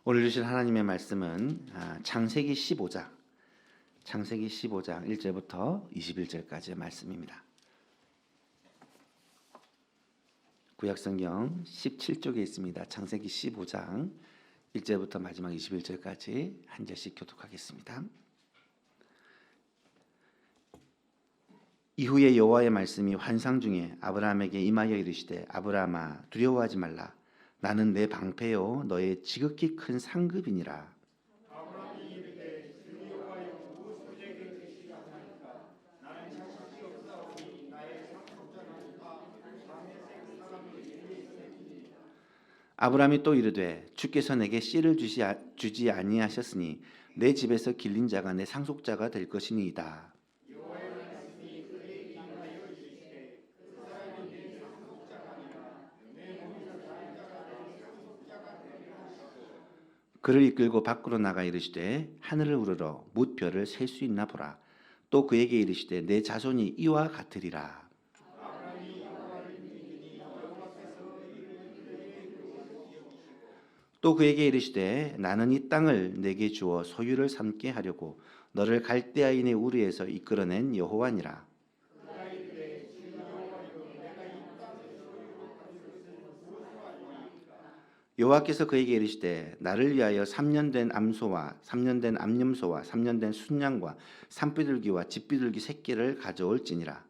오늘 주신 하나님의 말씀은 창세기 15장 1절부터 21절까지의 말씀입니다. 구약성경 17쪽에 있습니다. 창세기 15장 1절부터 마지막 21절까지 한 절씩 교독하겠습니다. 이후에 여호와의 말씀이 환상 중에 아브라함에게 임하여 이르시되 아브라함아 두려워하지 말라. 나는 내 방패요 너의 지극히 큰 상급이니라. 아브라함이 이르되 주 여호와여 무엇을 내게 계시라 하나이까. 나는 자식이 없사오니 나의 상속자나니까 다메섹 사람이 엘리에셀이니. 아브라함이 또 이르되 주께서 내게 씨를 주지 아니하셨으니 내 집에서 길린 자가 내 상속자가 될 것이니이다. 여호와의 말씀이 그에게 임하여 이르시되 그 사람이 내 상속자가 아니라 내 몸에서 날 자가 내 상속자가 되리라 하시고. 그를 이끌고 밖으로 나가 이르시되 하늘을 우러러 뭇별을 셀 수 있나 보라. 또 그에게 이르시되 내 자손이 이와 같으리라. 또 그에게 이르시되 나는 이 땅을 내게 주어 소유를 삼게 하려고 너를 갈대아인의 우리에서 이끌어낸 여호와니라. 여호와께서 그에게 이르시되 나를 위하여 3년 된 암소와 3년 된 암염소와 3년 된 순양과 산비둘기와 집비둘기 새끼를 가져올지니라.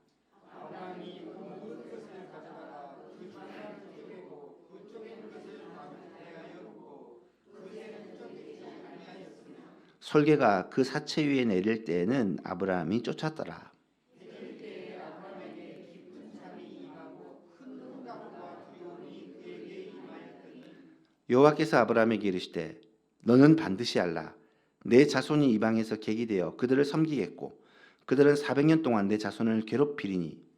솔개가 그 사체 위에 내릴 때에는 아브라함이 쫓았더라. 여호와께서 아브라함에게 이르시되 너는 반드시 알라. 내 자손이 이방에서 객이 되어 그들을 섬기겠고 그들은 400년 동안 내 자손을 괴롭히리니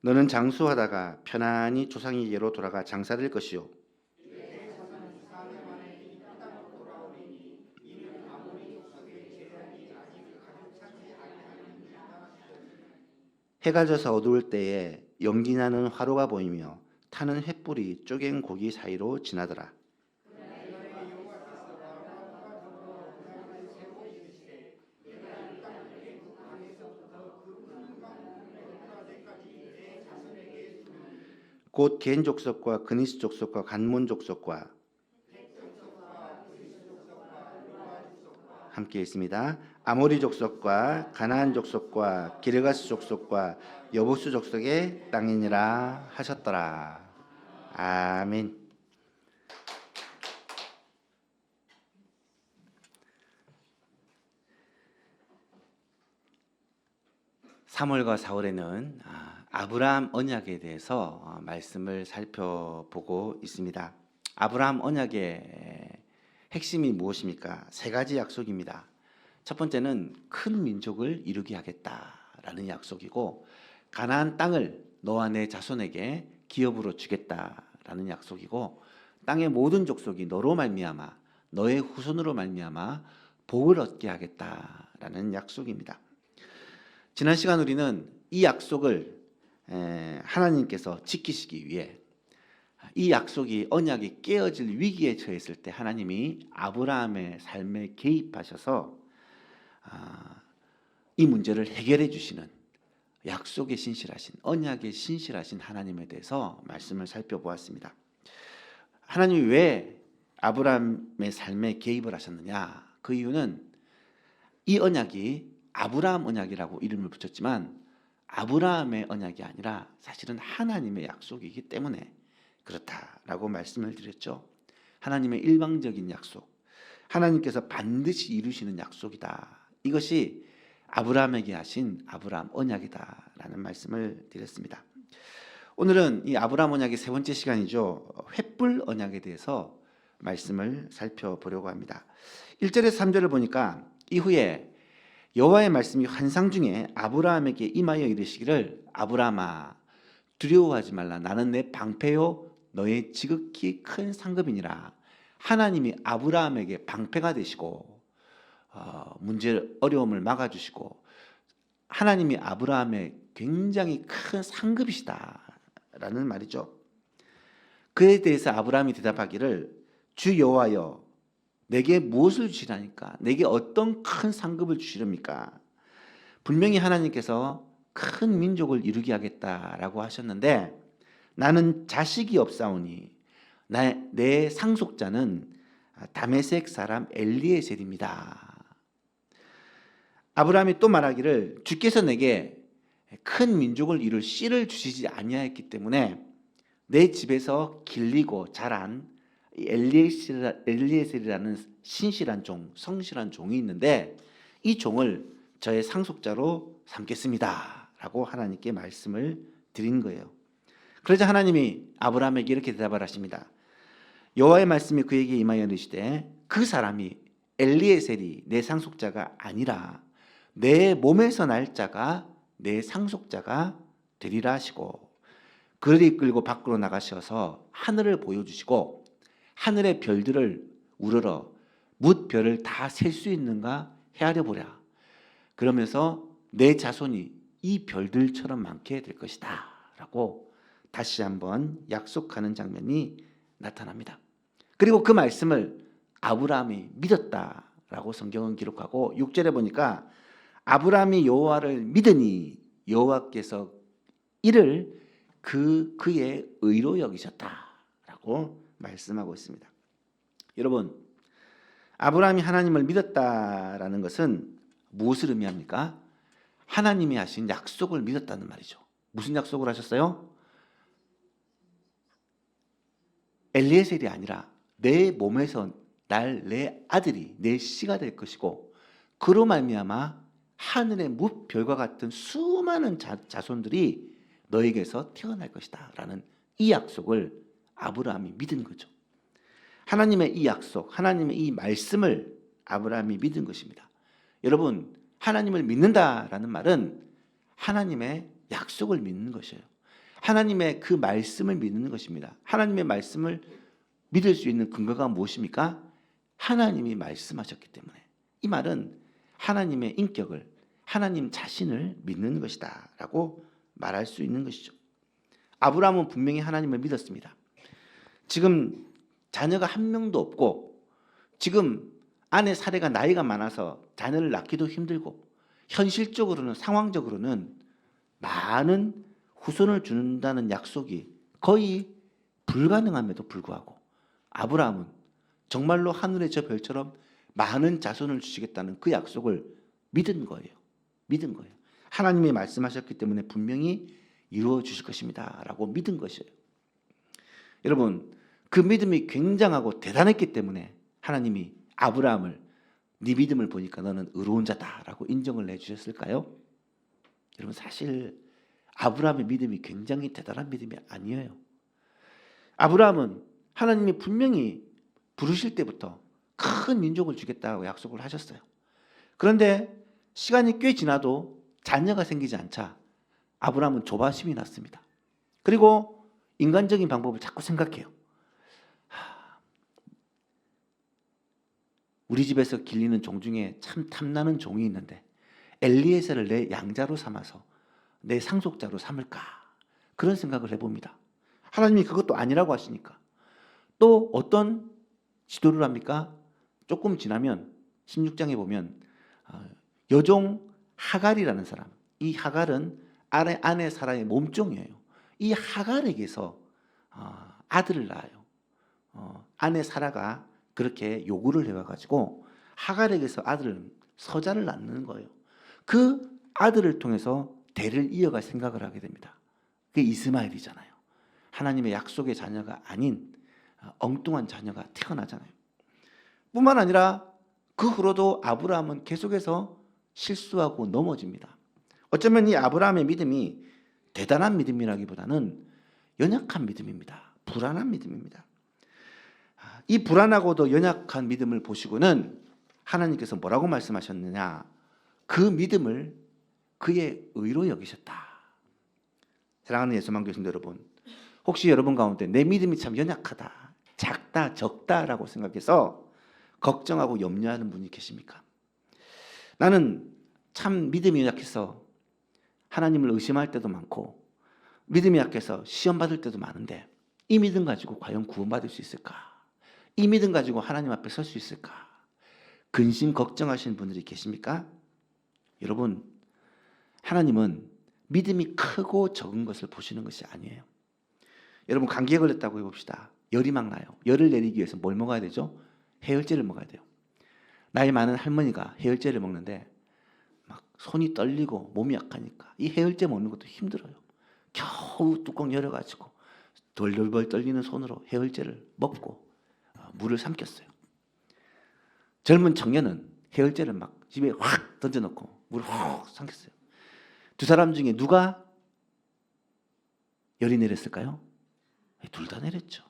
너는 장수하다가 편안히 조상에게로 돌아가 장사될 것이요 해가 져서 어두울 때에 연기나는 화로가 보이며 타는 횃불이 쪼갠 고기 사이로 지나더라. 곧 겐 족속과 그니스 족속과 간몬 족속과 함께 있습니다. 아모리 족속과 가나안 족속과 기르가스 족속과 여부스 족속의 땅이니라 하셨더라. 아멘. (3월과 4월에는) 아브라함 언약에 대해서 말씀을 살펴보고 있습니다. 아브라함 언약의 핵심이 무엇입니까? 세 가지 약속입니다. 첫 번째는 큰 민족을 이루게 하겠다라는 약속이고, 가나안 땅을 너와 내 자손에게 기업으로 주겠다라는 약속이고, 땅의 모든 족속이 너로 말미암아 너의 후손으로 말미암아 복을 얻게 하겠다라는 약속입니다. 지난 시간 우리는 이 약속을 하나님께서 지키시기 위해 이 약속이 언약이 깨어질 위기에 처했을 때 하나님이 아브라함의 삶에 개입하셔서 이 문제를 해결해 주시는 약속의 신실하신 언약의 신실하신 하나님에 대해서 말씀을 살펴보았습니다. 하나님이 왜 아브라함의 삶에 개입을 하셨느냐? 그 이유는 이 언약이 아브라함 언약이라고 이름을 붙였지만 아브라함의 언약이 아니라 사실은 하나님의 약속이기 때문에 그렇다라고 말씀을 드렸죠. 하나님의 일방적인 약속, 하나님께서 반드시 이루시는 약속이다. 이것이 아브라함에게 하신 아브라함 언약이다라는 말씀을 드렸습니다. 오늘은 이 아브라함 언약의 세 번째 시간이죠. 횃불 언약에 대해서 말씀을 살펴보려고 합니다. 1절에서 3절을 보니까 이후에 여호와의 말씀이 환상 중에 아브라함에게 임하여 이르시기를 아브라함아 두려워하지 말라. 나는 내 방패요 너의 지극히 큰 상급이니라. 하나님이 아브라함에게 방패가 되시고 문제 어려움을 막아주시고 하나님이 아브라함의 굉장히 큰 상급이시다라는 말이죠. 그에 대해서 아브라함이 대답하기를 주 여호와여 내게 무엇을 주시라니까? 내게 어떤 큰 상급을 주시렵니까? 분명히 하나님께서 큰 민족을 이루게 하겠다라고 하셨는데 나는 자식이 없사오니 내 상속자는 다메섹 사람 엘리에셀입니다. 아브라함이 또 말하기를 주께서 내게 큰 민족을 이룰 씨를 주시지 아니하였기 때문에 내 집에서 길리고 자란 엘리에셀이라는 신실한 종, 성실한 종이 있는데 이 종을 저의 상속자로 삼겠습니다 라고 하나님께 말씀을 드린 거예요. 그러자 하나님이 아브라함에게 이렇게 대답을 하십니다. 여호와의 말씀이 그에게 임하여 이르시되 그 사람이 엘리에셀이 내 상속자가 아니라 내 몸에서 날 자가 내 상속자가 되리라 하시고 그를 이끌고 밖으로 나가셔서 하늘을 보여주시고 하늘의 별들을 우러러 뭇 별을 다 셀 수 있는가 헤아려 보라. 그러면서 내 자손이 이 별들처럼 많게 될 것이다 라고 다시 한번 약속하는 장면이 나타납니다. 그리고 그 말씀을 아브라함이 믿었다라고 성경은 기록하고 6절에 보니까 아브라함이 여호와를 믿으니 여호와께서 이를 그의 의로 여기셨다라고 말씀하고 있습니다. 여러분, 아브라함이 하나님을 믿었다라는 것은 무엇을 의미합니까? 하나님이 하신 약속을 믿었다는 말이죠. 무슨 약속을 하셨어요? 엘리에셀이 아니라 내 몸에서 날 내 아들이 내 씨가 될 것이고 그로 말미암아 하늘의 무별과 같은 수많은 자손들이 너에게서 태어날 것이다 라는 이 약속을 아브라함이 믿은 거죠. 하나님의 이 약속, 하나님의 이 말씀을 아브라함이 믿은 것입니다. 여러분, 하나님을 믿는다라는 말은 하나님의 약속을 믿는 것이에요. 하나님의 그 말씀을 믿는 것입니다. 하나님의 말씀을 믿을 수 있는 근거가 무엇입니까? 하나님이 말씀하셨기 때문에. 이 말은 하나님의 인격을, 하나님 자신을 믿는 것이다 라고 말할 수 있는 것이죠. 아브라함은 분명히 하나님을 믿었습니다. 지금 자녀가 한 명도 없고 지금 아내 사례가 나이가 많아서 자녀를 낳기도 힘들고 현실적으로는 상황적으로는 많은 후손을 준다는 약속이 거의 불가능함에도 불구하고 아브라함은 정말로 하늘의 저 별처럼 많은 자손을 주시겠다는 그 약속을 믿은 거예요. 믿은 거예요. 하나님이 말씀하셨기 때문에 분명히 이루어 주실 것입니다 라고 믿은 것이에요. 여러분, 그 믿음이 굉장하고 대단했기 때문에 하나님이 아브라함을 네 믿음을 보니까 너는 의로운 자다라고 인정을 해주셨을까요? 여러분, 사실 아브라함의 믿음이 굉장히 대단한 믿음이 아니에요. 아브라함은 하나님이 분명히 부르실 때부터 큰 민족을 주겠다고 약속을 하셨어요. 그런데 시간이 꽤 지나도 자녀가 생기지 않자 아브라함은 조바심이 났습니다. 그리고 인간적인 방법을 자꾸 생각해요. 우리 집에서 길리는 종 중에 참 탐나는 종이 있는데 엘리에셀을 내 양자로 삼아서 내 상속자로 삼을까? 그런 생각을 해봅니다. 하나님이 그것도 아니라고 하시니까 또 어떤 지도를 합니까? 조금 지나면 16장에 보면 여종 하갈이라는 사람, 이 하갈은 아내 사라의 몸종이에요. 이 하갈에게서 아들을 낳아요. 아내 사라가 그렇게 요구를 해와가지고 하갈에게서 서자를 낳는 거예요. 그 아들을 통해서 대를 이어갈 생각을 하게 됩니다. 그게 이스마엘이잖아요. 하나님의 약속의 자녀가 아닌 엉뚱한 자녀가 태어나잖아요. 뿐만 아니라 그 후로도 아브라함은 계속해서 실수하고 넘어집니다. 어쩌면 이 아브라함의 믿음이 대단한 믿음이라기보다는 연약한 믿음입니다. 불안한 믿음입니다. 이 불안하고도 연약한 믿음을 보시고는 하나님께서 뭐라고 말씀하셨느냐? 그 믿음을 그의 의로 여기셨다. 사랑하는 예수만 교신 여러분, 혹시 여러분 가운데 내 믿음이 참 연약하다, 작다, 적다라고 생각해서 걱정하고 염려하는 분이 계십니까? 나는 참 믿음이 연약해서 하나님을 의심할 때도 많고 믿음이 약해서 시험 받을 때도 많은데 이 믿음 가지고 과연 구원받을 수 있을까? 이 믿음 가지고 하나님 앞에 설 수 있을까? 근심 걱정하시는 분들이 계십니까? 여러분, 하나님은 믿음이 크고 적은 것을 보시는 것이 아니에요. 여러분, 감기에 걸렸다고 해봅시다. 열이 막 나요. 열을 내리기 위해서 뭘 먹어야 되죠? 해열제를 먹어야 돼요. 나이 많은 할머니가 해열제를 먹는데 막 손이 떨리고 몸이 약하니까 이 해열제 먹는 것도 힘들어요. 겨우 뚜껑 열어가지고 덜덜덜 떨리는 손으로 해열제를 먹고 물을 삼켰어요. 젊은 청년은 해열제를 막 집에 확 던져놓고 물을 확 삼켰어요. 두 사람 중에 누가 열이 내렸을까요? 둘 다 내렸죠.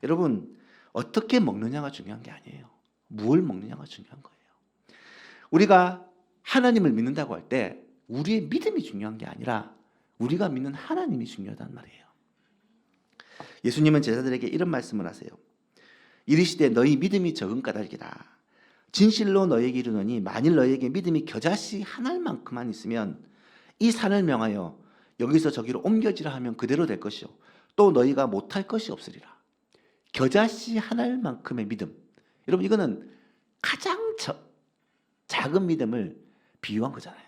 여러분, 어떻게 먹느냐가 중요한 게 아니에요. 무엇을 먹느냐가 중요한 거예요. 우리가 하나님을 믿는다고 할 때 우리의 믿음이 중요한 게 아니라 우리가 믿는 하나님이 중요하단 말이에요. 예수님은 제자들에게 이런 말씀을 하세요. 이르시되 너희 믿음이 적은 까닭이라. 진실로 너희에게 이르노니 만일 너희에게 믿음이 겨자씨 한 알만큼만 있으면 이 산을 명하여 여기서 저기로 옮겨지라 하면 그대로 될 것이요 또 너희가 못할 것이 없으리라. 겨자씨 한 알만큼의 믿음. 여러분, 이거는 가장 작은 믿음을 비유한 거잖아요.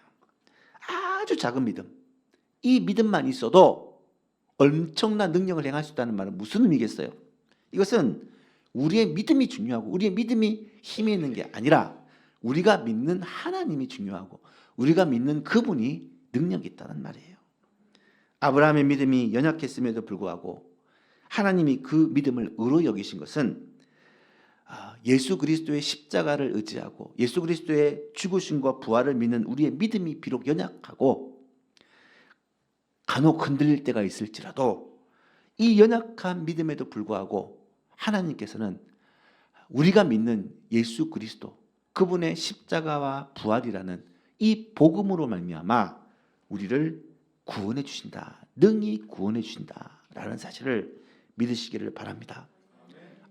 아주 작은 믿음. 이 믿음만 있어도 엄청난 능력을 행할 수 있다는 말은 무슨 의미겠어요? 이것은 우리의 믿음이 중요하고 우리의 믿음이 힘이 있는 게 아니라 우리가 믿는 하나님이 중요하고 우리가 믿는 그분이 능력이 있다는 말이에요. 아브라함의 믿음이 연약했음에도 불구하고 하나님이 그 믿음을 의로 여기신 것은 예수 그리스도의 십자가를 의지하고 예수 그리스도의 죽으심과 부활을 믿는 우리의 믿음이 비록 연약하고 간혹 흔들릴 때가 있을지라도 이 연약한 믿음에도 불구하고 하나님께서는 우리가 믿는 예수 그리스도 그분의 십자가와 부활이라는 이 복음으로 말미암아 우리를 구원해 주신다. 능히 구원해 주신다라는 사실을 믿으시기를 바랍니다.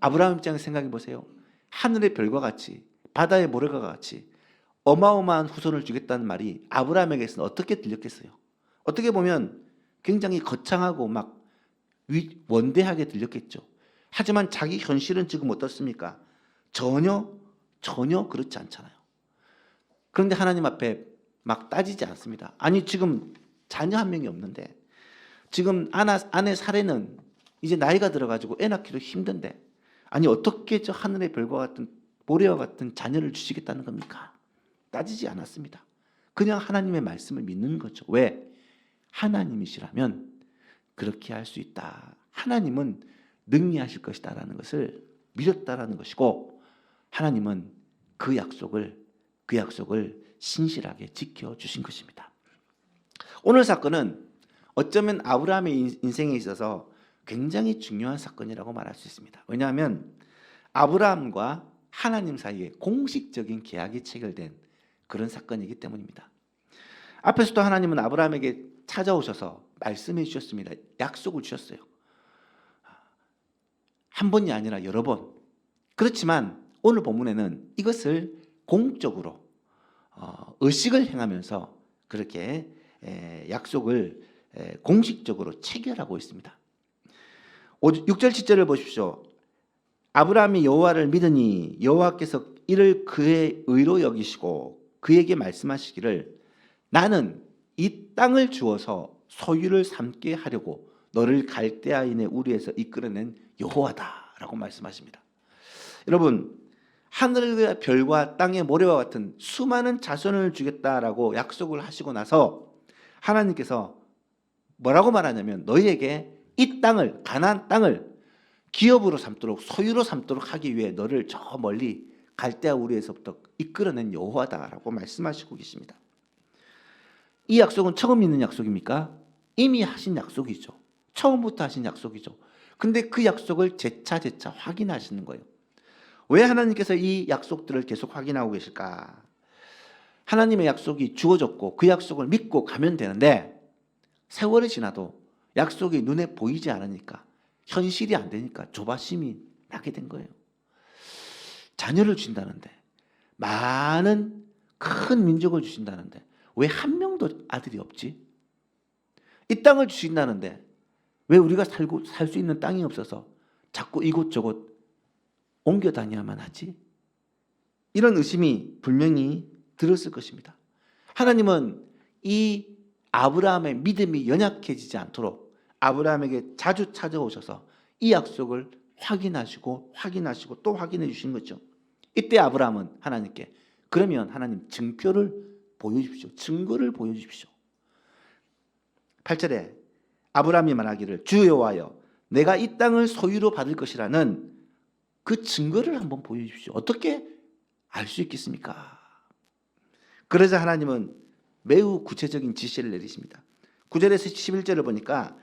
아브라함 입장에서 생각해 보세요. 하늘의 별과 같이 바다의 모래가 같이 어마어마한 후손을 주겠다는 말이 아브라함에게서는 어떻게 들렸겠어요? 어떻게 보면 굉장히 거창하고 막 원대하게 들렸겠죠. 하지만 자기 현실은 지금 어떻습니까? 전혀 그렇지 않잖아요. 그런데 하나님 앞에 막 따지지 않습니다. 아니, 지금 자녀 한 명이 없는데 지금 아내 사례는 이제 나이가 들어가지고 애 낳기도 힘든데 아니 어떻게 저 하늘의 별과 같은 모래와 같은 자녀를 주시겠다는 겁니까? 따지지 않았습니다. 그냥 하나님의 말씀을 믿는 거죠. 왜? 하나님이시라면 그렇게 할 수 있다. 하나님은 능히하실 것이다라는 것을 믿었다라는 것이고 하나님은 그 약속을 신실하게 지켜주신 것입니다. 오늘 사건은 어쩌면 아브라함의 인생에 있어서 굉장히 중요한 사건이라고 말할 수 있습니다. 왜냐하면 아브라함과 하나님 사이에 공식적인 계약이 체결된 그런 사건이기 때문입니다. 앞에서도 하나님은 아브라함에게 찾아오셔서 말씀해 주셨습니다. 약속을 주셨어요. 한 번이 아니라 여러 번. 그렇지만 오늘 본문에는 이것을 공적으로 의식을 행하면서 그렇게 약속을 공식적으로 체결하고 있습니다. 6절 7절을 보십시오. 아브라함이 여호와를 믿으니 여호와께서 이를 그의 의로 여기시고 그에게 말씀하시기를 나는 이 땅을 주어서 소유를 삼게 하려고 너를 갈대아인의 우리에서 이끌어낸 여호와다라고 말씀하십니다. 여러분, 하늘의 별과 땅의 모래와 같은 수많은 자손을 주겠다라고 약속을 하시고 나서 하나님께서 뭐라고 말하냐면 너희에게 이 땅을, 가나안 땅을 기업으로 삼도록 소유로 삼도록 하기 위해 너를 저 멀리 갈대아 우리에서부터 이끌어낸 여호와다라고 말씀하시고 계십니다. 이 약속은 처음 있는 약속입니까? 이미 하신 약속이죠. 처음부터 하신 약속이죠. 근데 그 약속을 재차 확인하시는 거예요. 왜 하나님께서 이 약속들을 계속 확인하고 계실까? 하나님의 약속이 주어졌고 그 약속을 믿고 가면 되는데 세월이 지나도 약속이 눈에 보이지 않으니까 현실이 안 되니까 조바심이 나게 된 거예요. 자녀를 주신다는데 많은 큰 민족을 주신다는데 왜 한 명도 아들이 없지? 이 땅을 주신다는데 왜 우리가 살 수 있는 땅이 없어서 자꾸 이곳저곳 옮겨 다녀야만 하지? 이런 의심이 분명히 들었을 것입니다. 하나님은 이 아브라함의 믿음이 연약해지지 않도록 아브라함에게 자주 찾아오셔서 이 약속을 확인하시고 또 확인해 주신 거죠. 이때 아브라함은 하나님께 그러면 하나님 증표를 보여주십시오. 증거를 보여주십시오. 8절에 아브라함이 말하기를 주 여호와여 내가 이 땅을 소유로 받을 것이라는 그 증거를 한번 보여주십시오. 어떻게 알 수 있겠습니까? 그러자 하나님은 매우 구체적인 지시를 내리십니다. 9절에서 11절을 보니까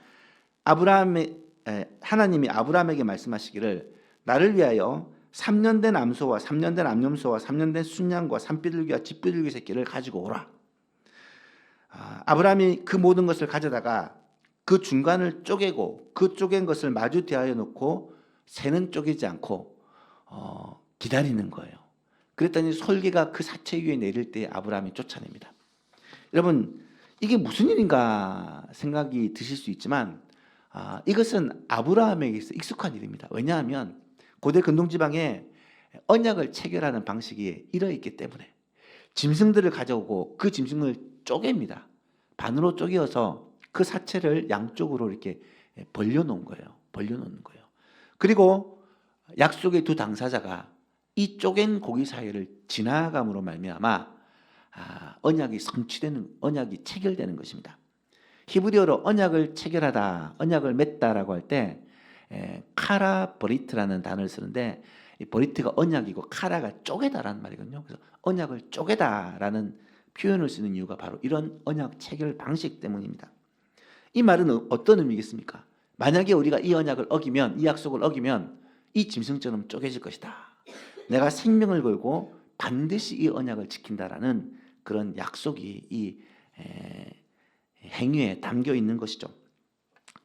하나님이 아브라함에게 말씀하시기를 나를 위하여 3년 된 암소와 3년 된 암염소와 3년 된 순양과 산비둘기와 집비둘기 새끼를 가지고 오라. 아브라함이 그 모든 것을 가져다가 그 중간을 쪼개고 그 쪼갠 것을 마주 대하여 놓고 새는 쪼개지 않고 기다리는 거예요. 그랬더니 솔개가 그 사체 위에 내릴 때 아브라함이 쫓아냅니다. 여러분 이게 무슨 일인가 생각이 드실 수 있지만 이것은 아브라함에게 있어 익숙한 일입니다. 왜냐하면 고대 근동지방에 언약을 체결하는 방식이 이러했기 때문에 짐승들을 가져오고 그 짐승을 쪼갭니다. 반으로 쪼개어서 그 사체를 양쪽으로 이렇게 벌려놓은 거예요. 그리고 약속의 두 당사자가 이 쪼갠 고기 사이를 지나감으로 말미암아 언약이 성취되는, 언약이 체결되는 것입니다. 히브리어로 언약을 체결하다, 언약을 맺다라고 할 때 카라 버리트라는 단어를 쓰는데 이 버리트가 언약이고 카라가 쪼개다라는 말이거든요. 그래서 언약을 쪼개다라는 표현을 쓰는 이유가 바로 이런 언약 체결 방식 때문입니다. 이 말은 어떤 의미겠습니까? 만약에 우리가 이 언약을 어기면, 이 약속을 어기면 이 짐승처럼 쪼개질 것이다. 내가 생명을 걸고 반드시 이 언약을 지킨다라는 그런 약속이 이 행위에 담겨 있는 것이죠.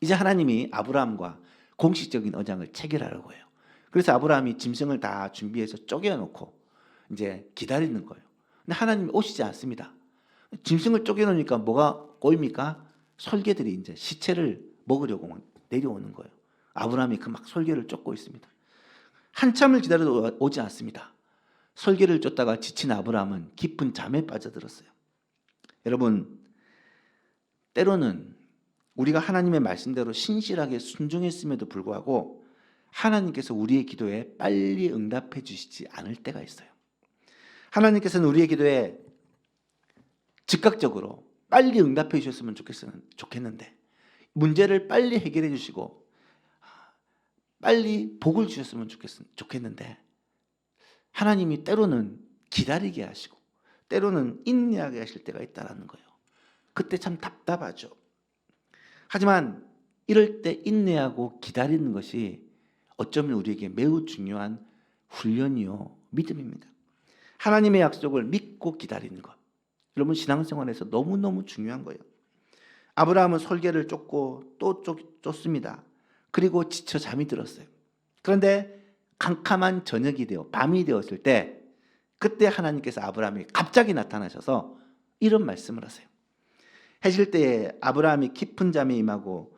이제 하나님이 아브라함과 공식적인 언약을 체결하려고 해요. 그래서 아브라함이 짐승을 다 준비해서 쪼개놓고 이제 기다리는 거예요. 근데 하나님이 오시지 않습니다. 짐승을 쪼개놓으니까 뭐가 꼬입니까? 솔개들이 이제 시체를 먹으려고 내려오는 거예요. 아브라함이 그 막 솔개를 쫓고 있습니다. 한참을 기다려도 오지 않습니다. 솔개를 쫓다가 지친 아브라함은 깊은 잠에 빠져들었어요. 여러분, 때로는 우리가 하나님의 말씀대로 신실하게 순종했음에도 불구하고 하나님께서 우리의 기도에 빨리 응답해 주시지 않을 때가 있어요. 하나님께서는 우리의 기도에 즉각적으로 빨리 응답해 주셨으면 좋겠는데 문제를 빨리 해결해 주시고 빨리 복을 주셨으면 좋겠는데 하나님이 때로는 기다리게 하시고 때로는 인내하게 하실 때가 있다는 거예요. 그때 참 답답하죠. 하지만 이럴 때 인내하고 기다리는 것이 어쩌면 우리에게 매우 중요한 훈련이요 믿음입니다. 하나님의 약속을 믿고 기다리는 것. 여러분 신앙생활에서 너무너무 중요한 거예요. 아브라함은 솔개를 쫓고 또 쫓습니다. 그리고 지쳐 잠이 들었어요. 그런데 캄캄한 저녁이 밤이 되었을 때 그때 하나님께서 아브라함이 갑자기 나타나셔서 이런 말씀을 하세요. 해질 때에 아브라함이 깊은 잠에 임하고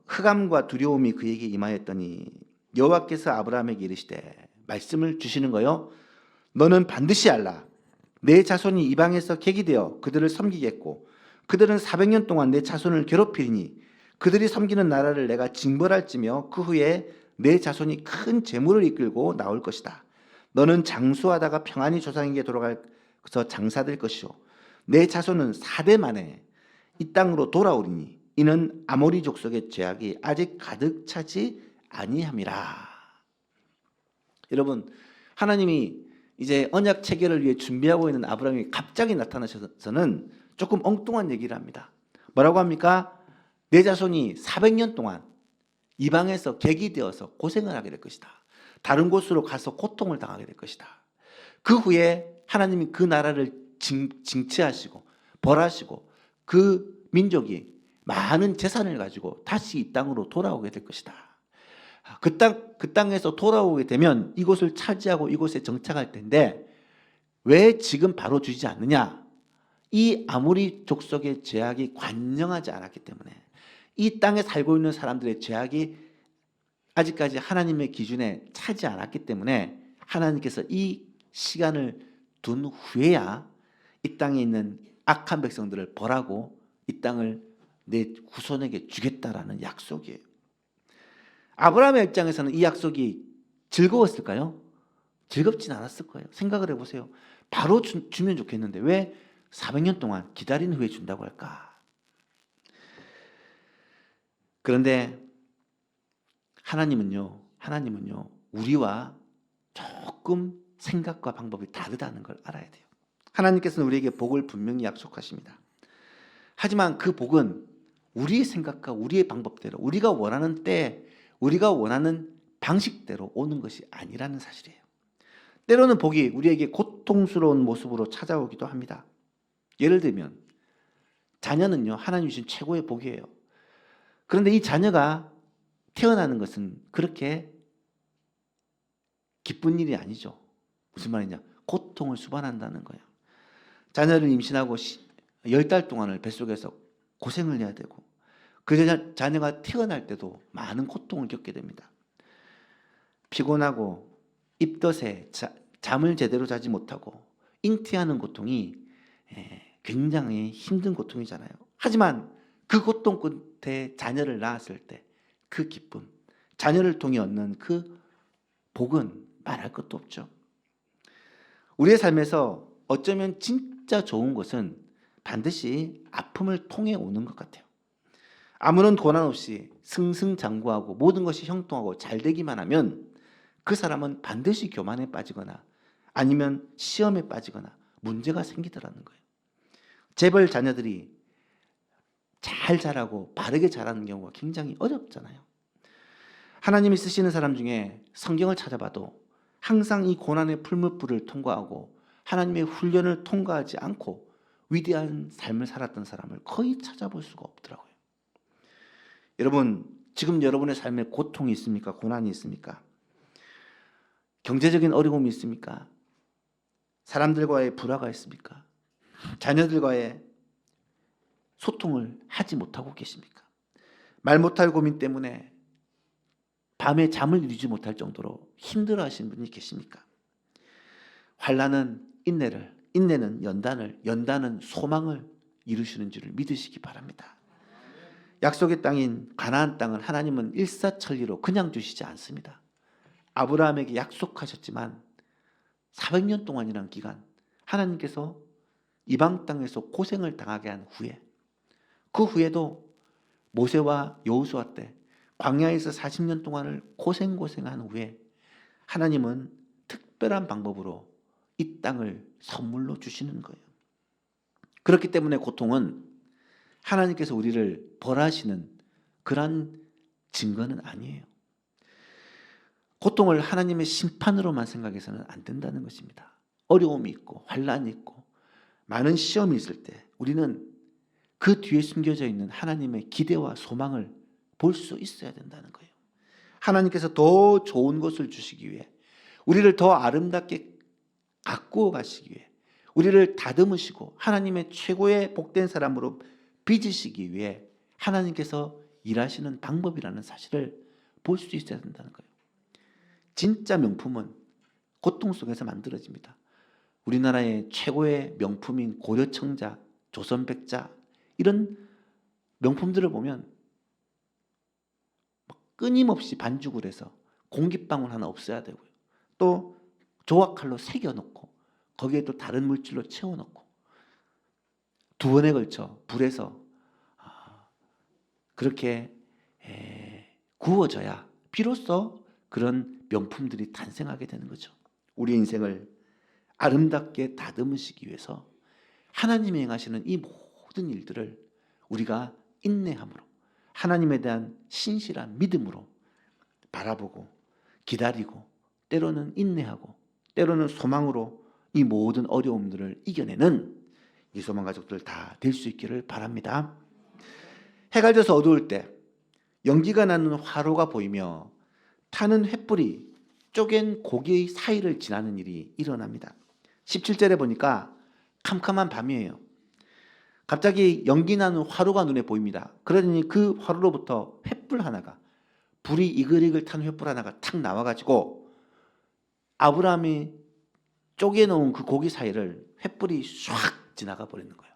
흑암과 두려움이 그에게 임하였더니 여호와께서 아브라함에게 이르시되 말씀을 주시는 거요. 너는 반드시 알라. 내 자손이 이방에서 객이 되어 그들을 섬기겠고 그들은 400년 동안 내 자손을 괴롭히리니 그들이 섬기는 나라를 내가 징벌할지며 그 후에 내 자손이 큰 재물을 이끌고 나올 것이다. 너는 장수하다가 평안히 조상에게 돌아가서 장사될 것이요 내 자손은 4대 만에 이 땅으로 돌아오리니 이는 아모리 족속의 죄악이 아직 가득 차지 아니함이라. 여러분 하나님이 이제 언약 체결을 위해 준비하고 있는 아브라함이 갑자기 나타나셔서는 조금 엉뚱한 얘기를 합니다. 뭐라고 합니까? 내 자손이 400년 동안 이방에서 객이 되어서 고생을 하게 될 것이다. 다른 곳으로 가서 고통을 당하게 될 것이다. 그 후에 하나님이 그 나라를 징치하시고 벌하시고 그 민족이 많은 재산을 가지고 다시 이 땅으로 돌아오게 될 것이다. 그 땅에서 돌아오게 되면 이곳을 차지하고 이곳에 정착할 텐데 왜 지금 바로 주지 않느냐? 이 아모리 족속의 죄악이 관영하지 않았기 때문에, 이 땅에 살고 있는 사람들의 죄악이 아직까지 하나님의 기준에 차지 않았기 때문에 하나님께서 이 시간을 둔 후에야 이 땅에 있는 악한 백성들을 벌하고 이 땅을 내 후손에게 주겠다라는 약속이에요. 아브라함의 입장에서는 이 약속이 즐거웠을까요? 즐겁진 않았을 거예요. 생각을 해보세요. 바로 주면 좋겠는데 왜 400년 동안 기다린 후에 준다고 할까? 그런데 하나님은요 우리와 조금 생각과 방법이 다르다는 걸 알아야 돼요. 하나님께서는 우리에게 복을 분명히 약속하십니다. 하지만 그 복은 우리의 생각과 우리의 방법대로, 우리가 원하는 때, 우리가 원하는 방식대로 오는 것이 아니라는 사실이에요. 때로는 복이 우리에게 고통스러운 모습으로 찾아오기도 합니다. 예를 들면 자녀는요 하나님 주신 최고의 복이에요. 그런데 이 자녀가 태어나는 것은 그렇게 기쁜 일이 아니죠. 무슨 말이냐? 고통을 수반한다는 거예요. 자녀를 임신하고 10달 동안을 뱃속에서 고생을 해야 되고, 그 자녀가 태어날 때도 많은 고통을 겪게 됩니다. 피곤하고 입덧에 잠을 제대로 자지 못하고 잉태하는 고통이 굉장히 힘든 고통이잖아요. 하지만 그 고통 끝에 자녀를 낳았을 때 그 기쁨, 자녀를 통해 얻는 그 복은 말할 것도 없죠. 우리의 삶에서 어쩌면 진짜 좋은 것은 반드시 아픔을 통해 오는 것 같아요. 아무런 고난 없이 승승장구하고 모든 것이 형통하고 잘 되기만 하면 그 사람은 반드시 교만에 빠지거나 아니면 시험에 빠지거나 문제가 생기더라는 거예요. 재벌 자녀들이 잘 자라고 바르게 자라는 경우가 굉장히 어렵잖아요. 하나님이 쓰시는 사람 중에 성경을 찾아봐도 항상 이 고난의 풀무불을 통과하고 하나님의 훈련을 통과하지 않고 위대한 삶을 살았던 사람을 거의 찾아볼 수가 없더라고요. 여러분, 지금 여러분의 삶에 고통이 있습니까? 고난이 있습니까? 경제적인 어려움이 있습니까? 사람들과의 불화가 있습니까? 자녀들과의 소통을 하지 못하고 계십니까? 말 못할 고민 때문에 밤에 잠을 이루지 못할 정도로 힘들어하시는 분이 계십니까? 환난은 인내를, 인내는 연단을, 연단은 소망을 이루시는 줄을 믿으시기 바랍니다. 약속의 땅인 가나안 땅을 하나님은 일사천리로 그냥 주시지 않습니다. 아브라함에게 약속하셨지만 400년 동안이라는 기간 하나님께서 이방 땅에서 고생을 당하게 한 후에, 그 후에도 모세와 여호수아 때 광야에서 40년 동안을 고생한 후에 하나님은 특별한 방법으로 이 땅을 선물로 주시는 거예요. 그렇기 때문에 고통은 하나님께서 우리를 벌하시는 그런 증거는 아니에요. 고통을 하나님의 심판으로만 생각해서는 안 된다는 것입니다. 어려움이 있고 환난이 있고 많은 시험이 있을 때 우리는 그 뒤에 숨겨져 있는 하나님의 기대와 소망을 볼 수 있어야 된다는 거예요. 하나님께서 더 좋은 것을 주시기 위해, 우리를 더 아름답게 가꾸어 가시기 위해, 우리를 다듬으시고 하나님의 최고의 복된 사람으로 빚으시기 위해 하나님께서 일하시는 방법이라는 사실을 볼 수 있어야 된다는 거예요. 진짜 명품은 고통 속에서 만들어집니다. 우리나라의 최고의 명품인 고려청자, 조선백자 이런 명품들을 보면 끊임없이 반죽을 해서 공기방울 하나 없어야 되고요. 또 조각칼로 새겨놓고 거기에 또 다른 물질로 채워놓고 두 번에 걸쳐 불에서 그렇게 구워져야 비로소 그런 명품들이 탄생하게 되는 거죠. 우리 인생을 아름답게 다듬으시기 위해서 하나님이 행하시는 이 모든 일들을 우리가 인내함으로 하나님에 대한 신실한 믿음으로 바라보고 기다리고 때로는 인내하고 때로는 소망으로 이 모든 어려움들을 이겨내는 이 소망 가족들 다 될 수 있기를 바랍니다. 해가 져서 어두울 때 연기가 나는 화로가 보이며 타는 횃불이 쪼갠 고기의 사이를 지나는 일이 일어납니다. 17절에 보니까 캄캄한 밤이에요. 갑자기 연기 나는 화로가 눈에 보입니다. 그러니 그 화로로부터 횃불 하나가, 불이 이글이글 탄 횃불 하나가 탁 나와가지고 아브라함이 쪼개놓은 그 고기 사이를 횃불이 唰 지나가 버리는 거예요.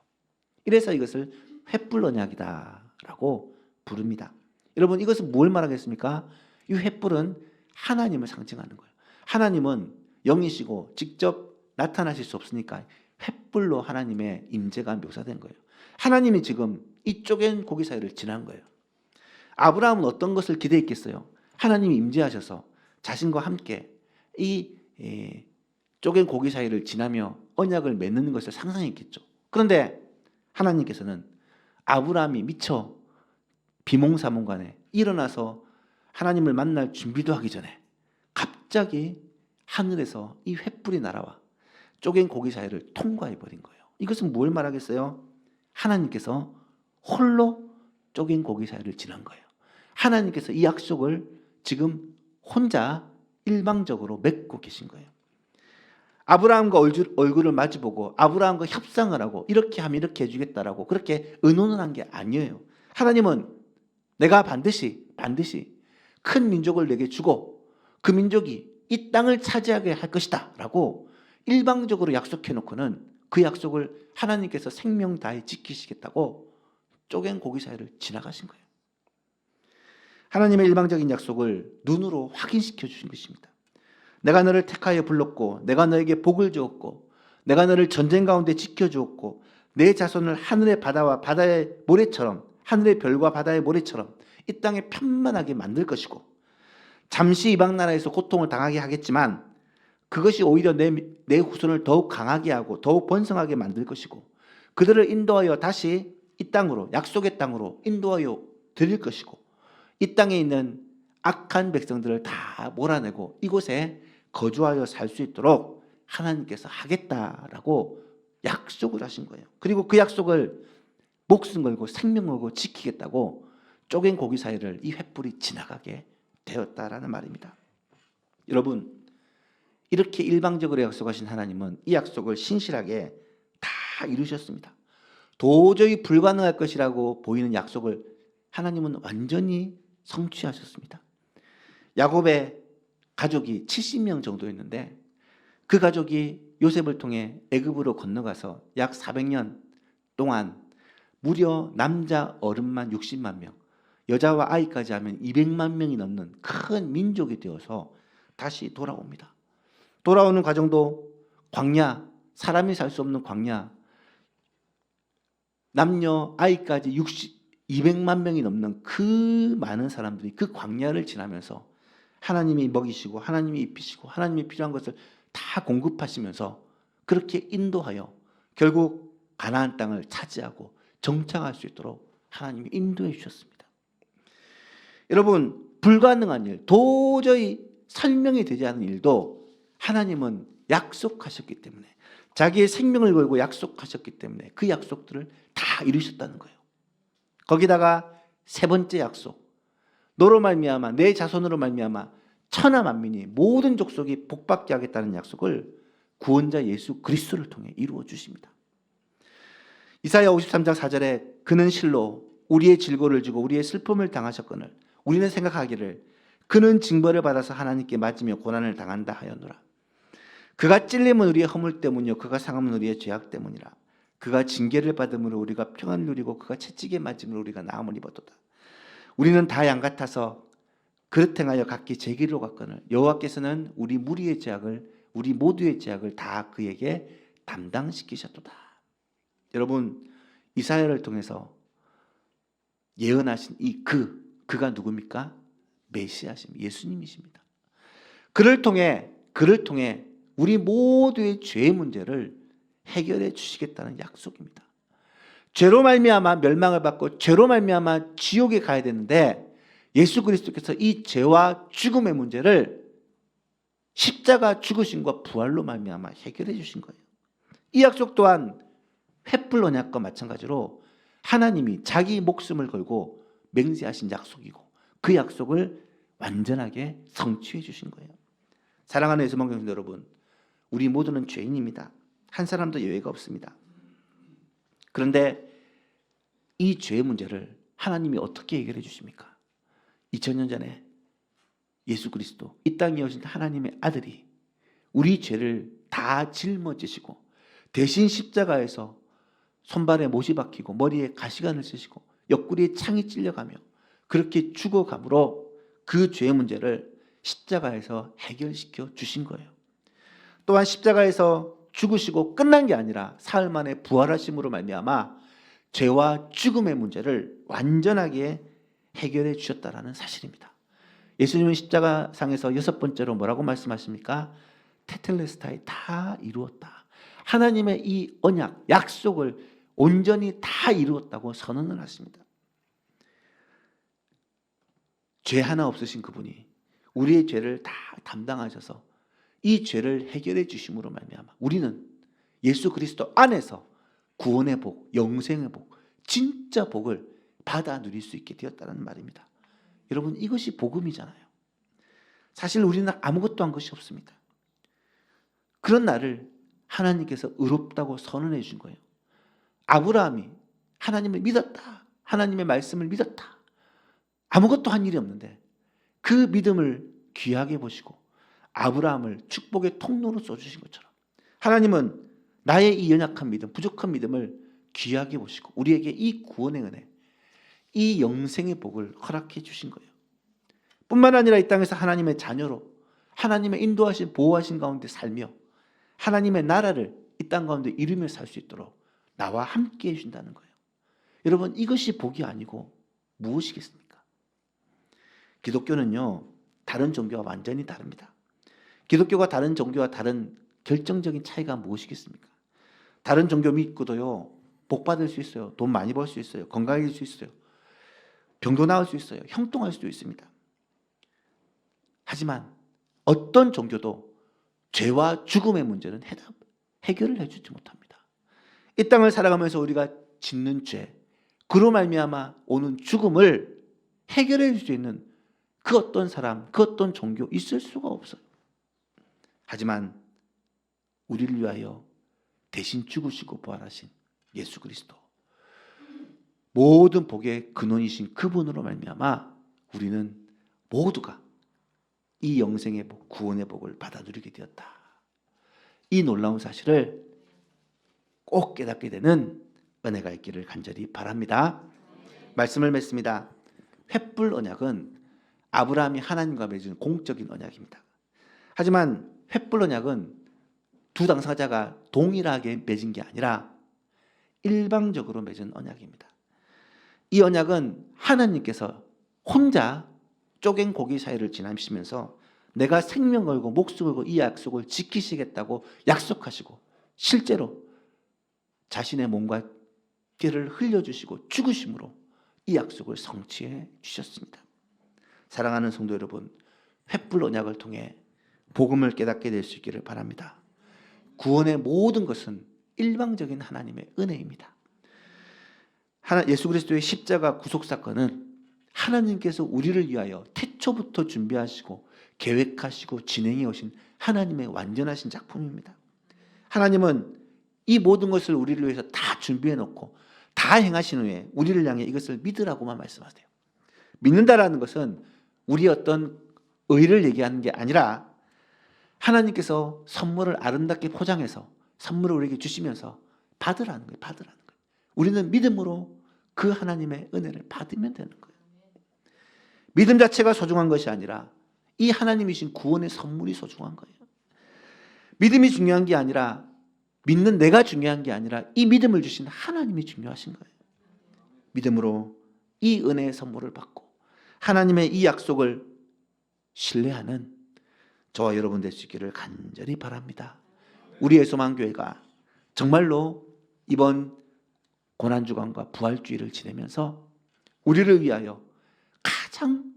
이래서 이것을 횃불 언약이다라고 부릅니다. 여러분, 이것은 뭘 말하겠습니까? 이 횃불은 하나님을 상징하는 거예요. 하나님은 영이시고 직접 나타나실 수 없으니까 횃불로 하나님의 임재가 묘사된 거예요. 하나님이 지금 이 쪼갠 고기 사이를 지난 거예요. 아브라함은 어떤 것을 기대했겠어요? 하나님이 임재하셔서 자신과 함께 이 쪼갠 고기 사이를 지나며 언약을 맺는 것을 상상했겠죠. 그런데 하나님께서는 아브라함이 미처 비몽사몽간에 일어나서 하나님을 만날 준비도 하기 전에 갑자기 하늘에서 이 횃불이 날아와 쪼갠 고기 사이를 통과해 버린 거예요. 이것은 뭘 말하겠어요? 하나님께서 홀로 쪼갠 고기 사이를 지난 거예요. 하나님께서 이 약속을 지금 혼자 일방적으로 맺고 계신 거예요. 아브라함과 얼굴을 마주보고 아브라함과 협상을 하고 이렇게 하면 이렇게 해주겠다라고 그렇게 의논을 한 게 아니에요. 하나님은 내가 반드시 큰 민족을 내게 주고 그 민족이 이 땅을 차지하게 할 것이다 라고 일방적으로 약속해 놓고는 그 약속을 하나님께서 생명 다해 지키시겠다고 쪼갠 고기 사이를 지나가신 거예요. 하나님의 일방적인 약속을 눈으로 확인시켜 주신 것입니다. 내가 너를 택하여 불렀고 내가 너에게 복을 주었고 내가 너를 전쟁 가운데 지켜주었고 내 자손을 하늘의 바다와 바다의 모래처럼 하늘의 별과 바다의 모래처럼 이 땅에 편만하게 만들 것이고 잠시 이방 나라에서 고통을 당하게 하겠지만 그것이 오히려 내 후손을 더욱 강하게 하고 더욱 번성하게 만들 것이고 그들을 인도하여 다시 이 땅으로 약속의 땅으로 인도하여 드릴 것이고 이 땅에 있는 악한 백성들을 다 몰아내고 이곳에 거주하여 살 수 있도록 하나님께서 하겠다라고 약속을 하신 거예요. 그리고 그 약속을 목숨 걸고 생명 걸고 지키겠다고 쪼갠 고기 사이를 이 횃불이 지나가게 되었다라는 말입니다. 여러분, 이렇게 일방적으로 약속하신 하나님은 이 약속을 신실하게 다 이루셨습니다. 도저히 불가능할 것이라고 보이는 약속을 하나님은 완전히 성취하셨습니다. 야곱의 가족이 70명 정도였는데 그 가족이 요셉을 통해 애굽으로 건너가서 약 400년 동안 무려 남자 어른만 60만 명, 여자와 아이까지 하면 200만 명이 넘는 큰 민족이 되어서 다시 돌아옵니다. 돌아오는 과정도 광야, 사람이 살 수 없는 광야, 남녀 아이까지 200만 명이 넘는 그 많은 사람들이 그 광야를 지나면서 하나님이 먹이시고 하나님이 입히시고 하나님이 필요한 것을 다 공급하시면서 그렇게 인도하여 결국 가나안 땅을 차지하고 정착할 수 있도록 하나님이 인도해 주셨습니다. 여러분, 불가능한 일, 도저히 설명이 되지 않는 일도 하나님은 약속하셨기 때문에 자기의 생명을 걸고 약속하셨기 때문에 그 약속들을 다 이루셨다는 거예요. 거기다가 세 번째 약속, 너로 말미암아 내 자손으로 말미암아 천하 만민이 모든 족속이 복받게 하겠다는 약속을 구원자 예수 그리스도를 통해 이루어 주십니다. 이사야 53장 4절에 그는 실로 우리의 질고를 지고 우리의 슬픔을 당하셨거늘 우리는 생각하기를 그는 징벌을 받아서 하나님께 맞으며 고난을 당한다 하였노라. 그가 찔림은 우리의 허물 때문이요 그가 상함은 우리의 죄악 때문이라. 그가 징계를 받음으로 우리가 평안을 누리고 그가 채찍에 맞음으로 우리가 나음을 입었도다. 우리는 다 양 같아서 그릇 행하여 각기 제 길로 갔거늘 여호와께서는 우리 무리의 죄악을 우리 모두의 죄악을 다 그에게 담당시키셨도다. 여러분, 이사야를 통해서 예언하신 이 그가 누굽니까? 메시아십니다. 예수님이십니다. 그를 통해 우리 모두의 죄의 문제를 해결해 주시겠다는 약속입니다. 죄로 말미암아 멸망을 받고 죄로 말미암아 지옥에 가야 되는데 예수 그리스도께서 이 죄와 죽음의 문제를 십자가 죽으심과 부활로 말미암아 해결해 주신 거예요. 이 약속 또한 횃불 언약과 마찬가지로 하나님이 자기 목숨을 걸고 맹세하신 약속이고 그 약속을 완전하게 성취해 주신 거예요. 사랑하는 예수만 경신 여러분, 우리 모두는 죄인입니다. 한 사람도 예외가 없습니다. 그런데 이 죄의 문제를 하나님이 어떻게 해결해 주십니까? 2000년 전에 예수 그리스도 이 땅에 오신 하나님의 아들이 우리 죄를 다 짊어지시고 대신 십자가에서 손발에 못이 박히고 머리에 가시관을 쓰시고 옆구리에 창이 찔려가며 그렇게 죽어감으로 그 죄의 문제를 십자가에서 해결시켜 주신 거예요. 또한 십자가에서 죽으시고 끝난 게 아니라 사흘 만에 부활하심으로 말미암아 죄와 죽음의 문제를 완전하게 해결해 주셨다라는 사실입니다. 예수님은 십자가상에서 6번째로 뭐라고 말씀하십니까? 테텔레스타이, 다 이루었다. 하나님의 이 언약, 약속을 온전히 다 이루었다고 선언을 하십니다. 죄 하나 없으신 그분이 우리의 죄를 다 담당하셔서 이 죄를 해결해 주심으로 말미암아 우리는 예수 그리스도 안에서 구원의 복, 영생의 복, 진짜 복을 받아 누릴 수 있게 되었다는 말입니다. 여러분, 이것이 복음이잖아요. 사실 우리는 아무것도 한 것이 없습니다. 그런 나를 하나님께서 의롭다고 선언해 준 거예요. 아브라함이 하나님을 믿었다. 하나님의 말씀을 믿었다. 아무것도 한 일이 없는데 그 믿음을 귀하게 보시고 아브라함을 축복의 통로로 써주신 것처럼 하나님은 나의 이 연약한 믿음, 부족한 믿음을 귀하게 보시고 우리에게 이 구원의 은혜, 이 영생의 복을 허락해 주신 거예요. 뿐만 아니라 이 땅에서 하나님의 자녀로 하나님의 인도하신 보호하신 가운데 살며 하나님의 나라를 이 땅 가운데 이루며 살 수 있도록 나와 함께 해준다는 거예요. 여러분, 이것이 복이 아니고 무엇이겠습니까? 기독교는요, 다른 종교와 완전히 다릅니다. 기독교가 다른 종교와 다른 결정적인 차이가 무엇이겠습니까? 다른 종교 믿고도요, 복 받을 수 있어요. 돈 많이 벌 수 있어요. 건강해질 수 있어요. 병도 나을 수 있어요. 형통할 수도 있습니다. 하지만 어떤 종교도 죄와 죽음의 문제는 해결을 해주지 못합니다. 이 땅을 살아가면서 우리가 짓는 죄, 그로 말미암아 오는 죽음을 해결해 줄 수 있는 그 어떤 사람, 그 어떤 종교 있을 수가 없어요. 하지만 우리를 위하여 대신 죽으시고 부활하신 예수 그리스도, 모든 복의 근원이신 그분으로 말미암아 우리는 모두가 이 영생의 복, 구원의 복을 받아 누리게 되었다. 이 놀라운 사실을 꼭 깨닫게 되는 은혜가 있기를 간절히 바랍니다. 말씀을 맺습니다. 횃불 언약은 아브라함이 하나님과 맺은 공적인 언약입니다. 하지만 횃불 언약은 두 당사자가 동일하게 맺은 게 아니라 일방적으로 맺은 언약입니다. 이 언약은 하나님께서 혼자 쪼갠 고기 사이를 지나시면서 내가 생명 걸고 목숨 걸고 이 약속을 지키시겠다고 약속하시고 실제로 자신의 몸과 피를 흘려주시고 죽으심으로 이 약속을 성취해 주셨습니다. 사랑하는 성도 여러분, 횃불 언약을 통해 복음을 깨닫게 될 수 있기를 바랍니다. 구원의 모든 것은 일방적인 하나님의 은혜입니다. 예수 그리스도의 십자가 구속 사건은 하나님께서 우리를 위하여 태초부터 준비하시고 계획하시고 진행해 오신 하나님의 완전하신 작품입니다. 하나님은 이 모든 것을 우리를 위해서 다 준비해 놓고 다 행하신 후에 우리를 향해 이것을 믿으라고만 말씀하세요. 믿는다라는 것은 우리의 어떤 의를 얘기하는 게 아니라 하나님께서 선물을 아름답게 포장해서 선물을 우리에게 주시면서 받으라는 거예요. 받으라는 거예요. 우리는 믿음으로 그 하나님의 은혜를 받으면 되는 거예요. 믿음 자체가 소중한 것이 아니라 이 하나님이신 구원의 선물이 소중한 거예요. 믿음이 중요한 게 아니라 믿는 내가 중요한 게 아니라 이 믿음을 주신 하나님이 중요하신 거예요. 믿음으로 이 은혜의 선물을 받고 하나님의 이 약속을 신뢰하는 저와 여러분 될 수 있기를 간절히 바랍니다. 우리의 소망교회가 정말로 이번 고난주간과 부활주의를 지내면서 우리를 위하여 가장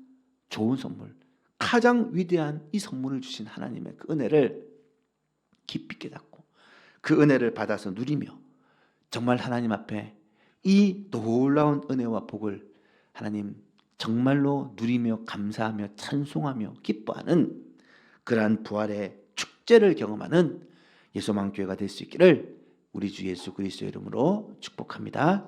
좋은 선물, 가장 위대한 이 선물을 주신 하나님의 그 은혜를 깊이 깨닫고 그 은혜를 받아서 누리며 정말 하나님 앞에 이 놀라운 은혜와 복을 하나님 정말로 누리며 감사하며 찬송하며 기뻐하는 그러한 부활의 축제를 경험하는 예수망교회가 될 수 있기를 우리 주 예수 그리스도의 이름으로 축복합니다.